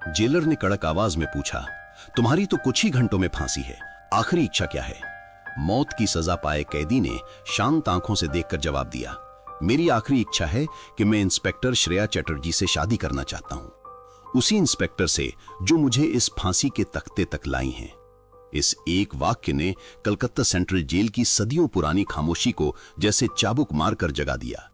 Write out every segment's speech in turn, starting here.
Jailer ने कड़क आवाज में पूछा, तुम्हारी तो कुछ ही घंटों में फांसी है, आखिरी इच्छा क्या है? मौत की सजा पाए कैदी ने शांत आंखों से देखकर जवाब दिया, मेरी आखिरी इच्छा है कि मैं इंस्पेक्टर श्रेया चटर्जी से शादी करना चाहता हूं, उसी इंस्पेक्टर से जो मुझे इस फांसी के तख्ते तक लाई हैं। इस एक वाक्य ने कलकत्ता सेंट्रल जेल की सदियों पुरानी खामोशी को जैसे चाबुक मारकर जगा दिया।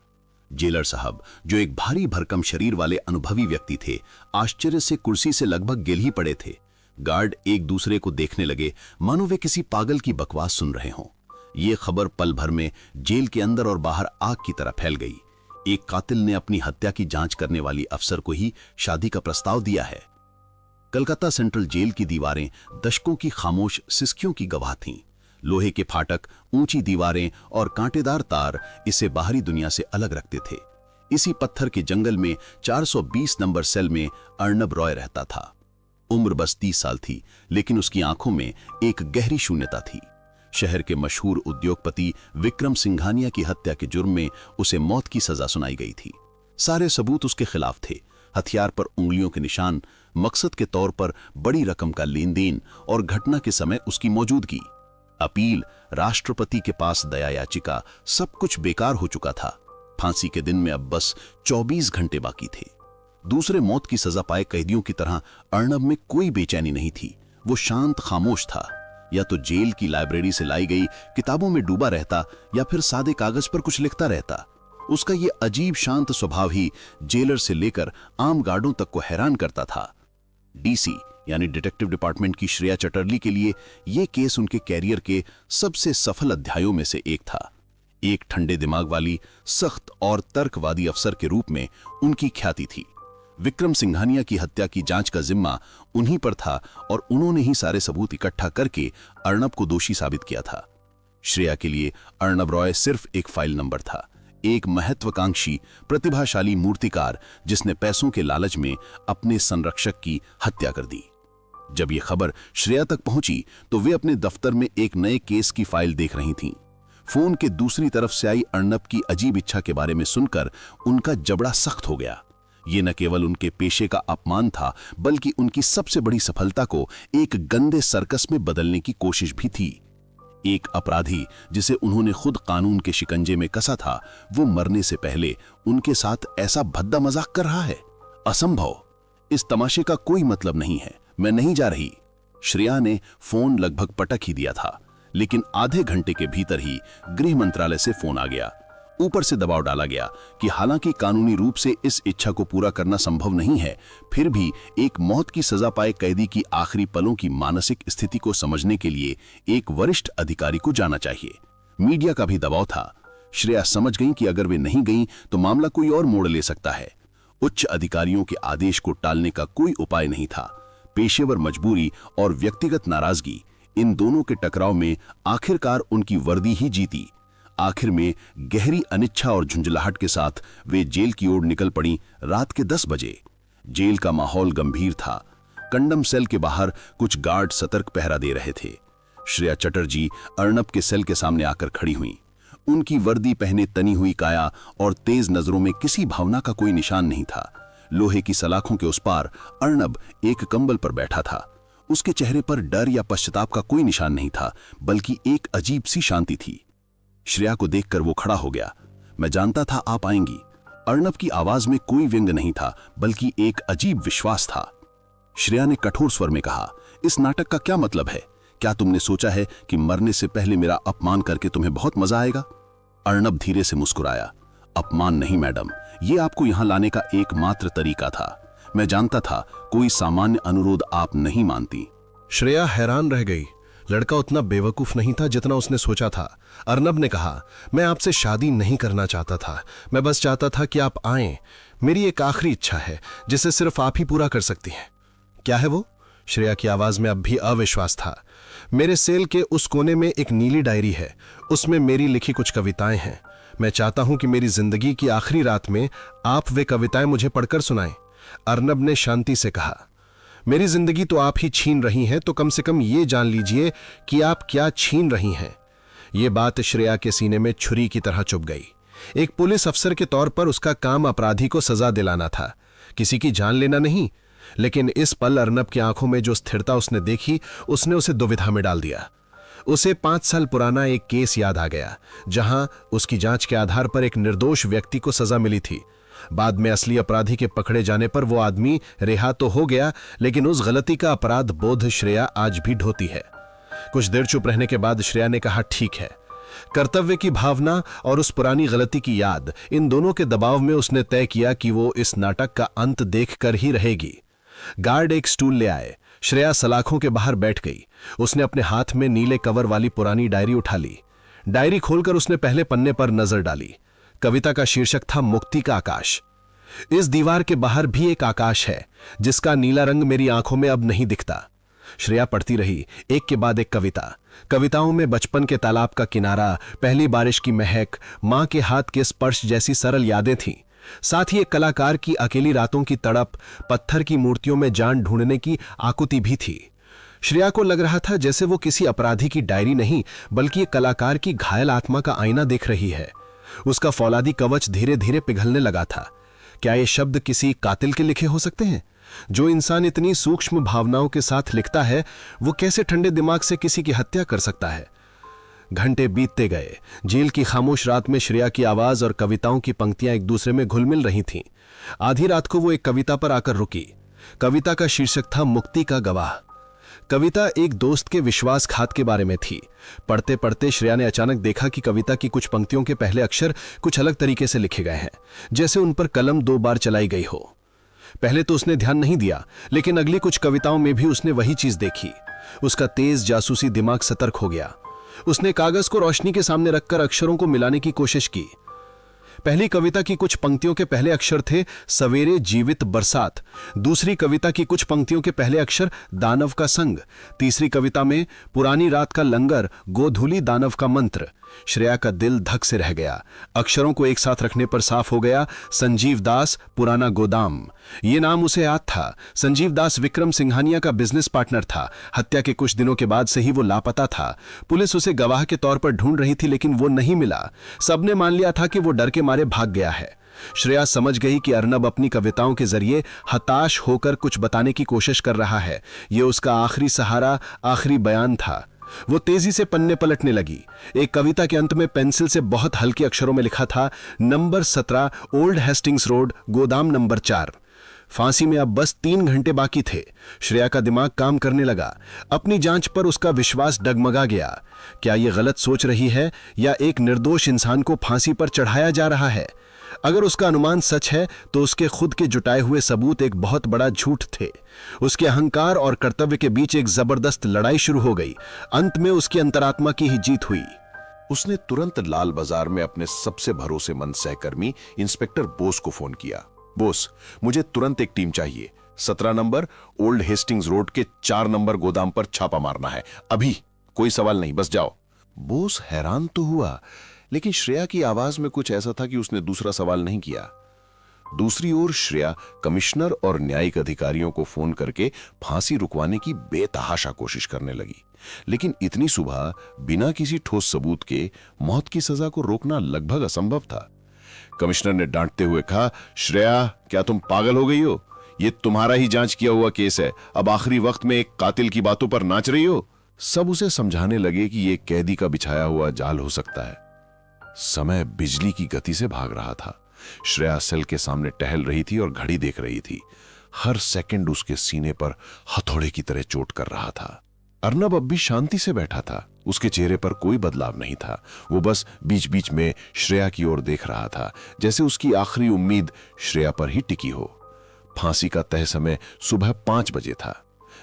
जेलर साहब, जो एक भारी भरकम शरीर वाले अनुभवी व्यक्ति थे, आश्चर्य से कुर्सी से लगभग गिर ही पड़े थे। गार्ड एक दूसरे को देखने लगे मानो वे किसी पागल की बकवास सुन रहे हों। ये खबर पल भर में जेल के अंदर और बाहर आग की तरह फैल गई। एक कातिल ने अपनी हत्या की जांच करने वाली अफसर को ही शादी का प्रस्ताव दिया है। कलकत्ता सेंट्रल जेल की दीवारें दशकों की खामोश सिसकियों की गवाह थीं। लोहे के फाटक, ऊंची दीवारें और कांटेदार तार इसे बाहरी दुनिया से अलग रखते थे। इसी पत्थर के जंगल में 420 नंबर सेल में अर्नब रॉय रहता था। उम्र बस 30 साल थी, लेकिन उसकी आंखों में एक गहरी शून्यता थी। शहर के मशहूर उद्योगपति विक्रम सिंघानिया की हत्या के जुर्म में उसे मौत की सजा सुनाई गई थी। सारे सबूत उसके खिलाफ थे, हथियार पर उंगलियों के निशान, मकसद के तौर पर बड़ी रकम का लेन देन और घटना के समय उसकी मौजूदगी। अपील, राष्ट्रपति के पास दया याचिका, सब कुछ बेकार हो चुका था। फांसी के दिन में अब बस 24 घंटे बाकी थे। दूसरे मौत की सजा पाए कैदियों की तरह अर्नब में कोई बेचैनी नहीं थी। वो शांत खामोश था। या तो जेल की लाइब्रेरी से लाई गई किताबों में डूबा रहता या फिर सादे कागज पर कुछ लिखता रहता। उसका ये अजीब शांत स्वभाव ही जेलर से लेकर आम गार्डों तक को हैरान करता था। डीसी यानी डिटेक्टिव डिपार्टमेंट की श्रेया चटर्जी के लिए यह केस उनके कैरियर के सबसे सफल अध्यायों में से एक था। एक ठंडे दिमाग वाली, सख्त और तर्कवादी अफसर के रूप में उनकी ख्याति थी। विक्रम सिंघानिया की हत्या की जांच का जिम्मा उन्हीं पर था और उन्होंने ही सारे सबूत इकट्ठा करके अर्नब को दोषी साबित किया था। श्रेया के लिए अर्नब रॉय सिर्फ एक फाइल नंबर था, एक महत्वाकांक्षी, प्रतिभाशाली मूर्तिकार जिसने पैसों के लालच में अपने संरक्षक की हत्या कर दी। जब यह खबर श्रेया तक पहुंची तो वे अपने दफ्तर में एक नए केस की फाइल देख रही थीं। फोन के दूसरी तरफ से आई अर्नब की अजीब इच्छा के बारे में सुनकर उनका जबड़ा सख्त हो गया। ये न केवल उनके पेशे का अपमान था, बल्कि उनकी सबसे बड़ी सफलता को एक गंदे सर्कस में बदलने की कोशिश भी थी। एक अपराधी जिसे उन्होंने खुद कानून के शिकंजे में कसा था, वो मरने से पहले उनके साथ ऐसा भद्दा मजाक कर रहा है। असंभव। इस तमाशे का कोई मतलब नहीं है, मैं नहीं जा रही। श्रेया ने फोन लगभग पटक ही दिया था, लेकिन आधे घंटे के भीतर ही गृह मंत्रालय से फोन आ गया। ऊपर से दबाव डाला गया कि हालांकि कानूनी रूप से इस इच्छा को पूरा करना संभव नहीं है, फिर भी एक मौत की सजा पाए कैदी की आखिरी पलों की मानसिक स्थिति को समझने के लिए एक वरिष्ठ अधिकारी को जाना चाहिए। मीडिया का भी दबाव था। श्रेया समझ गई कि अगर वे नहीं गईं तो मामला कोई और मोड़ ले सकता है। उच्च अधिकारियों के आदेश को टालने का कोई उपाय नहीं था। पेशेवर मजबूरी और व्यक्तिगत नाराजगी, इन दोनों के टकराव में आखिरकार उनकी वर्दी ही जीती। आखिर में गहरी अनिच्छा और झुंझलाहट के साथ वे जेल की ओर निकल पड़ी। रात के 10 बजे जेल का माहौल गंभीर था। कंडम सेल के बाहर कुछ गार्ड सतर्क पहरा दे रहे थे। श्रेया चटर्जी अर्नब के सेल के सामने आकर खड़ी हुई। उनकी वर्दी पहने तनी हुई काया और तेज नजरों में किसी भावना का कोई निशान नहीं था। लोहे की सलाखों के उस पार अर्नब एक कंबल पर बैठा था। उसके चेहरे पर डर या पश्चाताप का कोई निशान नहीं था, बल्कि एक अजीब सी शांति थी। श्रेया को देखकर वो खड़ा हो गया। मैं जानता था आप आएंगी। अर्नब की आवाज में कोई व्यंग नहीं था, बल्कि एक अजीब विश्वास था। श्रेया ने कठोर स्वर में कहा, इस नाटक का क्या मतलब है? क्या तुमने सोचा है कि मरने से पहले मेरा अपमान करके तुम्हें बहुत मजा आएगा? अर्नब धीरे से मुस्कुराया। अपमान नहीं मैडम, ये आपको यहां लाने का एकमात्र तरीका था। मैं जानता था कोई सामान्य अनुरोध आप नहीं मानती। श्रेया हैरान रह गई। लड़का उतना बेवकूफ नहीं था जितना उसने सोचा था। अर्नब ने कहा, मैं आपसे शादी नहीं करना चाहता था, मैं बस चाहता था कि आप आएं। मेरी एक आखिरी इच्छा है जिसे सिर्फ आप ही पूरा कर सकती हैं। क्या है वो? श्रेया की आवाज में अब भी अविश्वास था। मेरे सेल के उस कोने में एक नीली डायरी है, उसमें मेरी लिखी कुछ कविताएं हैं। मैं चाहता हूं कि मेरी जिंदगी की आखिरी रात में आप वे कविताएं मुझे पढ़कर सुनाएं। अर्नब ने शांति से कहा, मेरी जिंदगी तो आप ही छीन रही हैं, तो कम से कम ये जान लीजिए कि आप क्या छीन रही हैं। ये बात श्रेया के सीने में छुरी की तरह चुभ गई। एक पुलिस अफसर के तौर पर उसका काम अपराधी को सजा दिलाना था, किसी की जान लेना नहीं। लेकिन इस पल अर्नब की आंखों में जो स्थिरता उसने देखी, उसने उसे दुविधा में डाल दिया। उसे 5 साल पुराना एक केस याद आ गया, जहां उसकी जांच के आधार पर एक निर्दोष व्यक्ति को सजा मिली थी। बाद में असली अपराधी के पकड़े जाने पर वो आदमी रिहा तो हो गया, लेकिन उस गलती का अपराध बोध श्रेया आज भी ढोती है। कुछ देर चुप रहने के बाद श्रेया ने कहा, ठीक है। कर्तव्य की भावना और उस पुरानी गलती की याद, इन दोनों के दबाव में उसने तय किया कि वो इस नाटक का अंत देखकर ही रहेगी। गार्ड एक स्टूल ले आए। श्रेया सलाखों के बाहर बैठ गई। उसने अपने हाथ में नीले कवर वाली पुरानी डायरी उठा ली। डायरी खोलकर उसने पहले पन्ने पर नजर डाली। कविता का शीर्षक था मुक्ति का आकाश। इस दीवार के बाहर भी एक आकाश है, जिसका नीला रंग मेरी आंखों में अब नहीं दिखता। श्रेया पढ़ती रही, एक के बाद एक कविता। कविताओं में बचपन के तालाब का किनारा, पहली बारिश की महक, मां के हाथ के स्पर्श जैसी सरल यादें थीं। साथ ही एक कलाकार की अकेली रातों की तड़प, पत्थर की मूर्तियों में जान ढूंढने की आकुति भी थी। श्रेया को लग रहा था जैसे वो किसी अपराधी की डायरी नहीं, बल्कि एक कलाकार की घायल आत्मा का आईना देख रही है। उसका फौलादी कवच धीरे धीरे पिघलने लगा था। क्या ये शब्द किसी कातिल के लिखे हो सकते हैं? जो इंसान इतनी सूक्ष्म भावनाओं के साथ लिखता है, वो कैसे ठंडे दिमाग से किसी की हत्या कर सकता है? घंटे बीतते गए। जेल की खामोश रात में श्रेया की आवाज और कविताओं की पंक्तियां एक दूसरे में घुल मिल रही थीं। आधी रात को वो एक कविता पर आकर रुकी। कविता का शीर्षक था मुक्ति का गवाह। कविता एक दोस्त के विश्वासघात के बारे में थी। पढ़ते पढ़ते श्रेया ने अचानक देखा कि कविता की कुछ पंक्तियों के पहले अक्षर कुछ अलग तरीके से लिखे गए हैं, जैसे उन पर कलम 2 बार चलाई गई हो। पहले तो उसने ध्यान नहीं दिया, लेकिन अगली कुछ कविताओं में भी उसने वही चीज देखी। उसका तेज जासूसी दिमाग सतर्क हो गया। उसने कागज को रोशनी के सामने रखकर अक्षरों को मिलाने की कोशिश की। पहली कविता की कुछ पंक्तियों के पहले अक्षर थे सवेरे जीवित बरसात। दूसरी कविता की कुछ पंक्तियों के पहले अक्षर दानव का संग। तीसरी कविता में पुरानी रात का लंगर, गोधूली दानव का मंत्र। श्रेया का दिल धक से रह गया। अक्षरों को एक साथ रखने पर साफ हो गया, संजीव दास, पुराना गोदाम। ये नाम उसे याद था। संजीव दास विक्रम सिंघानिया का बिजनेस पार्टनर था। हत्या के कुछ दिनों के बाद से ही वो लापता था। पुलिस उसे गवाह के तौर पर ढूंढ रही थी, लेकिन वो नहीं मिला। सबने मान लिया था कि वो डर के मारे भाग गया है। श्रेया समझ गई कि अर्नब अपनी कविताओं के जरिए हताश होकर कुछ बताने की कोशिश कर रहा है। ये उसका आखिरी सहारा, आखिरी बयान था। वो तेजी से पन्ने पलटने लगी। एक कविता के अंत में पेंसिल से बहुत हल्के अक्षरों में लिखा था, नंबर 17 ओल्ड हेस्टिंग्स रोड, गोदाम नंबर 4। फांसी में अब बस 3 घंटे बाकी थे। श्रेया का दिमाग काम करने लगा। अपनी जांच पर उसका विश्वास डगमगा गया। क्या यह गलत सोच रही है, या एक निर्दोष इंसान को फांसी पर चढ़ाया जा रहा है? अगर उसका अनुमान सच है, तो उसके खुद के जुटाए हुए सबूत एक बहुत बड़ा झूठ थे। उसके अहंकार और कर्तव्य के बीच एक जबरदस्त लड़ाई शुरू हो गई। अंत में उसकी अंतरात्मा की ही जीत हुई। उसने तुरंत लाल बाजार में अपने सबसे भरोसेमंद सहकर्मी इंस्पेक्टर बोस को फोन किया। बोस, मुझे तुरंत एक टीम चाहिए। 17 नंबर ओल्ड हेस्टिंग्स रोड के 4 नंबर गोदाम पर छापा मारना है। अभी। कोई सवाल नहीं, बस जाओ। बोस हैरान तो हुआ, लेकिन श्रेया की आवाज में कुछ ऐसा था कि उसने दूसरा सवाल नहीं किया। दूसरी ओर श्रेया कमिश्नर और न्यायिक अधिकारियों को फोन करके फांसी रुकवाने की बेतहाशा कोशिश करने लगी। लेकिन इतनी सुबह बिना किसी ठोस सबूत के मौत की सजा को रोकना लगभग असंभव था। कमिश्नर ने डांटते हुए कहा, श्रेया, क्या तुम पागल हो गई हो? ये तुम्हारा ही जांच किया हुआ केस है। अब आखिरी वक्त में एक कातिल की बातों पर नाच रही हो? सब उसे समझाने लगे कि यह कैदी का बिछाया हुआ जाल हो सकता है। समय बिजली की गति से भाग रहा था। श्रेया सेल के सामने टहल रही थी और घड़ी देख रही थी। हर सेकंड उसके सीने पर हथौड़े की तरह चोट कर रहा था। अर्नब अब भी शांति से बैठा था। उसके चेहरे पर कोई बदलाव नहीं था। वो बस बीच बीच में श्रेया की ओर देख रहा था, जैसे उसकी आखिरी उम्मीद श्रेया पर ही टिकी हो। फांसी का तय समय सुबह 5 बजे था।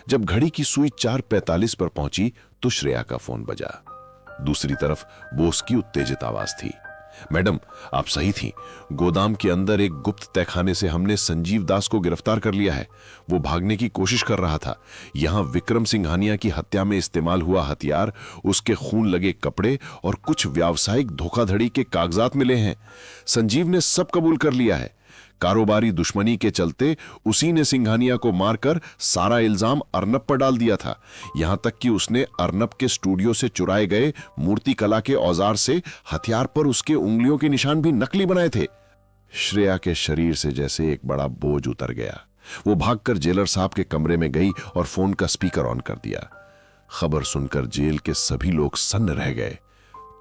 जब घड़ी की सुई 4:45 पर पहुंची तो श्रेया का फोन बजा। दूसरी तरफ बोस की उत्तेजित आवाज थी, मैडम, आप सही थी। गोदाम के अंदर एक गुप्त तहखाने से हमने संजीव दास को गिरफ्तार कर लिया है। वो भागने की कोशिश कर रहा था। यहां विक्रम सिंघानिया की हत्या में इस्तेमाल हुआ हथियार, उसके खून लगे कपड़े और कुछ व्यावसायिक धोखाधड़ी के कागजात मिले हैं। संजीव ने सब कबूल कर लिया है। कारोबारी दुश्मनी के चलते उसी ने सिंघानिया को मारकर सारा इल्जाम अर्नब पर डाल दिया था। यहां तक कि उसने अर्नब के स्टूडियो से चुराए गए मूर्ति कला के औजार से हथियार पर उसके उंगलियों के निशान भी नकली बनाए थे। श्रेया के शरीर से जैसे एक बड़ा बोझ उतर गया। वो भागकर जेलर साहब के कमरे में गई और फोन का स्पीकर ऑन कर दिया। खबर सुनकर जेल के सभी लोग सन्न रह गए।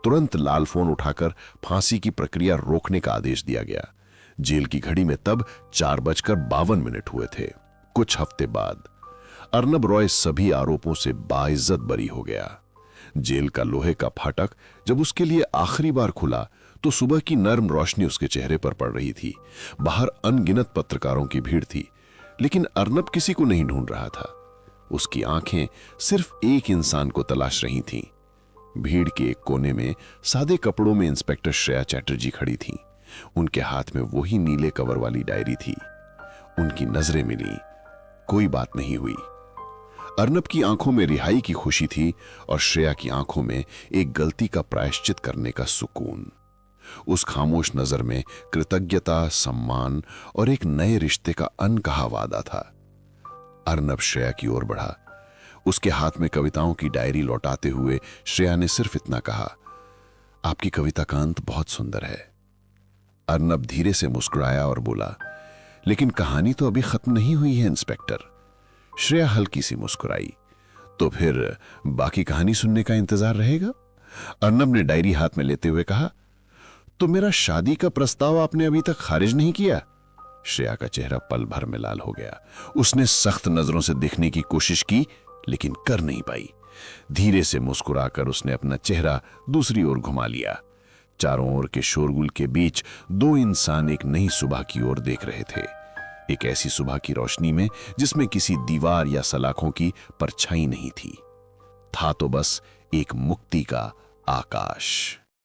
तुरंत लाल फोन उठाकर फांसी की प्रक्रिया रोकने का आदेश दिया गया। जेल की घड़ी में तब 4:52 हुए थे। कुछ हफ्ते बाद अर्नब रॉय सभी आरोपों से बाइज्जत बरी हो गया। जेल का लोहे का फाटक जब उसके लिए आखिरी बार खुला तो सुबह की नर्म रोशनी उसके चेहरे पर पड़ रही थी। बाहर अनगिनत पत्रकारों की भीड़ थी, लेकिन अर्नब किसी को नहीं ढूंढ रहा था। उसकी आंखें सिर्फ एक इंसान को तलाश रही थीं। भीड़ के एक कोने में सादे कपड़ों में इंस्पेक्टर श्रेया चैटर्जी खड़ी थीं। उनके हाथ में वही नीले कवर वाली डायरी थी। उनकी नजरें मिली, कोई बात नहीं हुई। अर्नब की आंखों में रिहाई की खुशी थी और श्रेया की आंखों में एक गलती का प्रायश्चित करने का सुकून। उस खामोश नजर में कृतज्ञता, सम्मान और एक नए रिश्ते का अनकहा वादा था। अर्नब श्रेया की ओर बढ़ा। उसके हाथ में कविताओं की डायरी लौटाते हुए श्रेया ने सिर्फ इतना कहा, आपकी कविता का अंत बहुत सुंदर है। अर्नब धीरे से मुस्कुराया और बोला, लेकिन कहानी तो अभी खत्म नहीं हुई है इंस्पेक्टर। श्रेया हल्की सी मुस्कुराई, तो फिर बाकी कहानी सुनने का इंतजार रहेगा? अर्नब ने डायरी हाथ में लेते हुए कहा, तो मेरा शादी का प्रस्ताव आपने अभी तक खारिज नहीं किया? श्रेया का चेहरा पल भर में लाल हो गया। उसने सख्त नजरों से देखने की कोशिश की, लेकिन कर नहीं पाई। धीरे से मुस्कुराकर उसने अपना चेहरा दूसरी ओर घुमा लिया। चारों ओर के शोरगुल के बीच दो इंसान एक नई सुबह की ओर देख रहे थे। एक ऐसी सुबह की रोशनी में जिसमें किसी दीवार या सलाखों की परछाई नहीं थी। था तो बस एक मुक्ति का आकाश।